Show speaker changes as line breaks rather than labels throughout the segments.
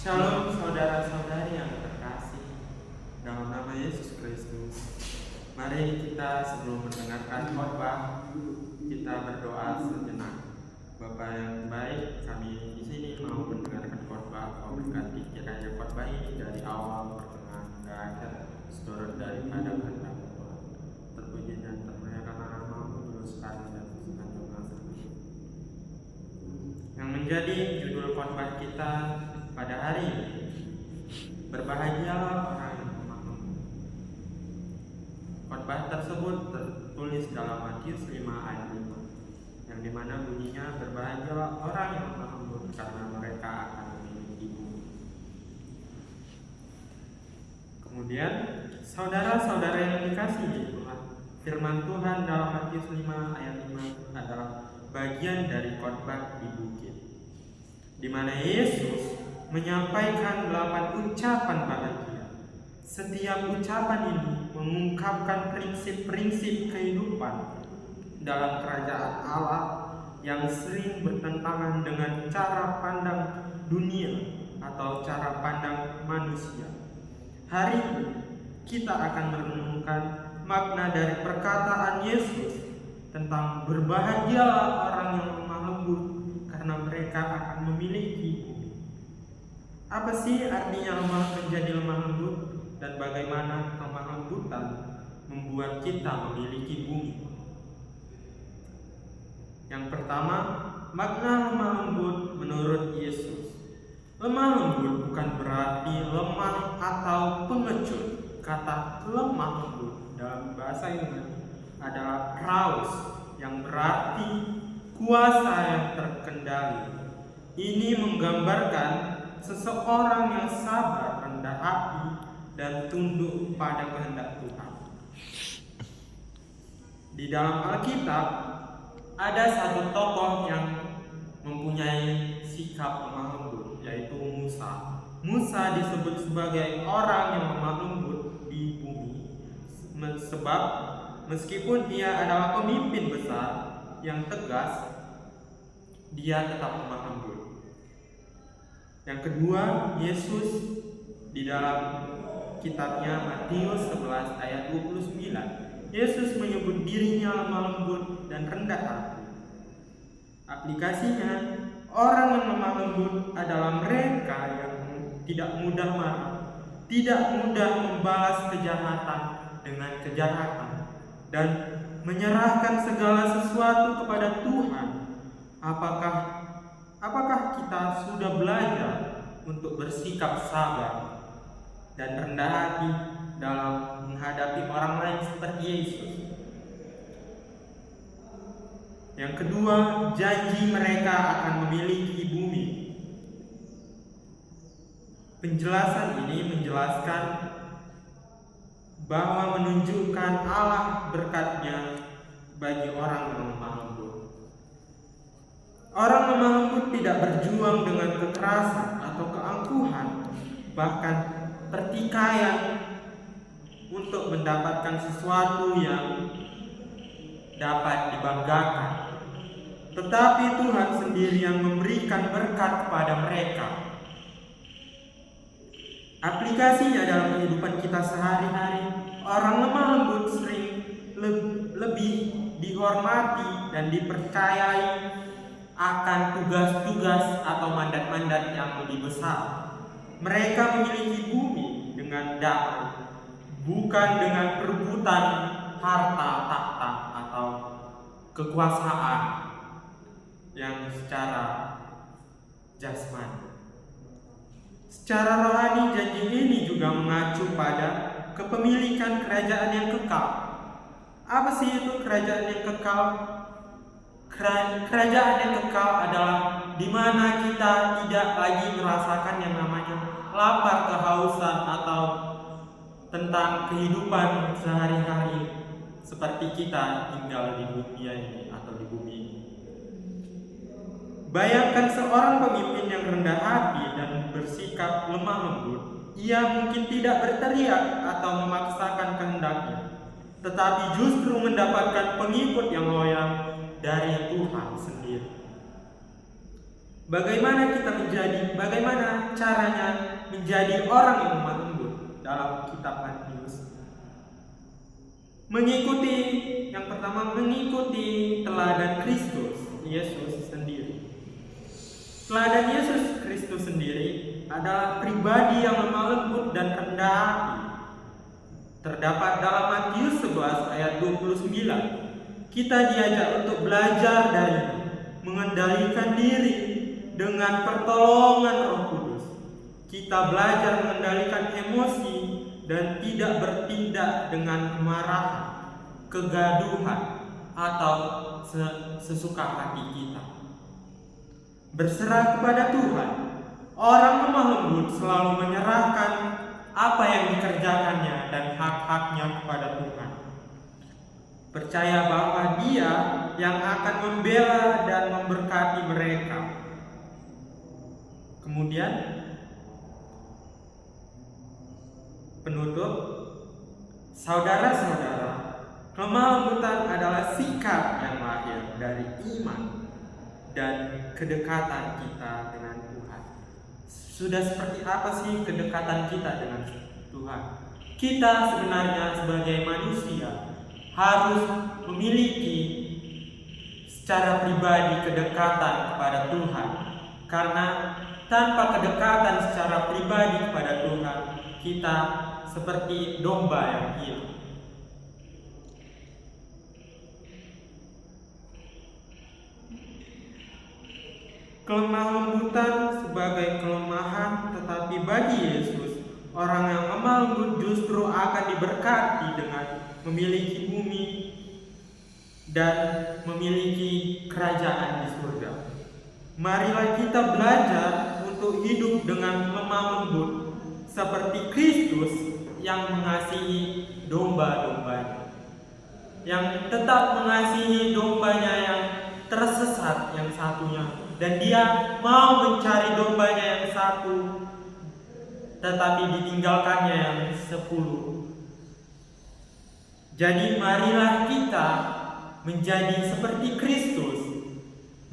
Shalom saudara-saudari yang terkasih dalam nama Yesus Kristus. Mari kita sebelum mendengarkan khotbah kita berdoa sejenak. Bapa yang baik, kami di sini mau mendengarkan khotbah. Kau berkati kiranya khotbah ini dari awal, pertengahan, hingga akhir seturut daripada kehendak Tuhan. Terpuji dan termuliakan nama-Mu dulu sekarang dan sepanjang masa. Yang menjadi judul khotbah kita pada hari ini, berbahagialah orang yang lemah lembut. Khotbah tersebut tertulis dalam Matius 5 ayat 5, yang dimana bunyinya, berbahagialah orang yang lemah lembut karena mereka akan memiliki bumi. Kemudian saudara-saudara yang dikasihi Tuhan, firman Tuhan dalam Matius 5 ayat 5 adalah bagian dari khotbah di bukit, di mana Yesus menyampaikan 8 ucapan bahagia. Setiap ucapan ini mengungkapkan prinsip-prinsip kehidupan dalam kerajaan Allah yang sering bertentangan dengan cara pandang dunia atau cara pandang manusia. Hari ini kita akan merenungkan makna dari perkataan Yesus tentang berbahagialah orang yang lemah lembut karena mereka akan memiliki bumi. Apa sih artinya menjadi lemah lembut dan bagaimana lemah lembutan membuat kita memiliki bumi? Yang pertama, makna lemah lembut menurut Yesus. Lemah lembut bukan berarti lemah atau pengecut. Kata lemah lembut dalam bahasa Yunani adalah praus, yang berarti kuasa yang terkendali. Ini menggambarkan seseorang yang sabar, rendah hati, dan tunduk pada kehendak Tuhan. Di dalam Alkitab ada satu tokoh yang mempunyai sikap lemah lembut, yaitu Musa. Musa disebut sebagai orang yang lemah lembut di bumi, sebab meskipun ia adalah pemimpin besar yang tegas, dia tetap lemah lembut. Yang kedua, Yesus di dalam kitabnya Matius 11 ayat 29, Yesus menyebut dirinya lemah lembut dan rendah hati. Aplikasinya, orang yang lemah lembut adalah mereka yang tidak mudah marah, tidak mudah membalas kejahatan dengan kejahatan, dan menyerahkan segala sesuatu kepada Tuhan. Apakah kita sudah belajar untuk bersikap sabar dan rendah hati dalam menghadapi orang lain seperti Yesus? Yang kedua, janji mereka akan memiliki bumi. Penjelasan ini menjelaskan bahwa menunjukkan Allah berkatnya bagi orang yang lemah lembut. Orang lemah lembut tidak berjuang dengan kekerasan atau keangkuhan, bahkan pertikaian untuk mendapatkan sesuatu yang dapat dibanggakan. Tetapi Tuhan sendiri yang memberikan berkat kepada mereka. Aplikasinya dalam kehidupan kita sehari-hari, orang lemah lembut sering lebih dihormati dan dipercayai akan tugas-tugas atau mandat-mandat yang lebih besar. Mereka memiliki bumi dengan damai, bukan dengan perebutan harta tahta atau kekuasaan yang secara jasmani. Secara rohani, janji ini juga mengacu pada kepemilikan kerajaan yang kekal. Apa sih itu kerajaan yang kekal? Kerajaan yang kekal adalah di mana kita tidak lagi merasakan yang namanya lapar, kehausan, atau tentang kehidupan sehari-hari seperti kita tinggal di dunia ini atau di bumi ini. Bayangkan seorang pemimpin yang rendah hati dan bersikap lemah lembut. Ia mungkin tidak berteriak atau memaksakan kehendaknya, tetapi justru mendapatkan pengikut yang loyal dari Tuhan sendiri. Bagaimana caranya menjadi orang yang lemah lembut dalam kitab Matius? Yang pertama mengikuti teladan Kristus Yesus sendiri. Teladan Yesus Kristus sendiri adalah pribadi yang lemah lembut dan rendah hati. Terdapat dalam Matius 11 ayat 29. Kita diajak untuk belajar darinya, mengendalikan diri dengan pertolongan Roh Kudus. Kita belajar mengendalikan emosi dan tidak bertindak dengan kemarahan, kegaduhan, atau sesuka hati kita. Berserah kepada Tuhan. Orang lemah lembut selalu menyerahkan apa yang dikerjakannya dan hak-haknya kepada Tuhan. Percaya bahwa Dia yang akan membela dan memberkati mereka. Kemudian penutup, saudara-saudara, lemah lembutan adalah sikap yang lahir dari iman dan kedekatan kita dengan Tuhan. Sudah seperti apa sih kedekatan kita dengan Tuhan? Kita sebenarnya sebagai manusia harus memiliki secara pribadi kedekatan kepada Tuhan. Karena tanpa kedekatan secara pribadi kepada Tuhan, kita seperti domba yang hilang. Kelemah lembutan sebagai kelemahan, tetapi bagi Yesus, orang yang lemah lembut justru akan diberkati dengan memiliki bumi dan memiliki kerajaan di surga. Marilah kita belajar untuk hidup dengan lemah lembut seperti Kristus yang mengasihi domba-dombanya, yang tetap mengasihi dombanya yang tersesat yang satunya, dan Dia mau mencari dombanya yang satu tetapi ditinggalkannya yang 10. Jadi marilah kita menjadi seperti Kristus,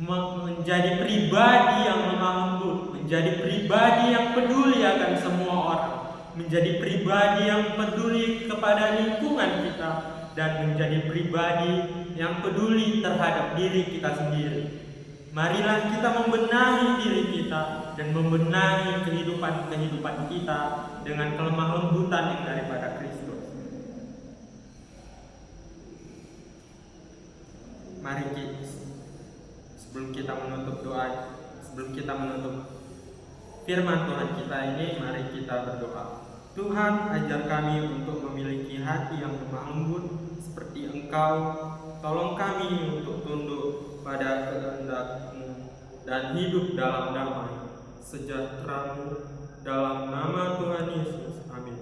menjadi pribadi yang lemah lembut, menjadi pribadi yang peduli akan semua orang, menjadi pribadi yang peduli kepada lingkungan kita, dan menjadi pribadi yang peduli terhadap diri kita sendiri. Marilah kita membenahi diri kita dan membenahi kehidupan kita dengan kelemah lembutan yang daripada Kristus. Mari sebelum kita menutup doa, sebelum kita menutup firman Tuhan kita ini, mari kita berdoa. Tuhan, ajar kami untuk memiliki hati yang lemah lembut seperti Engkau. Tolong kami untuk tunduk pada kehendak-Mu dan hidup dalam damai sejahtera-Mu, dalam nama Tuhan Yesus. Amin.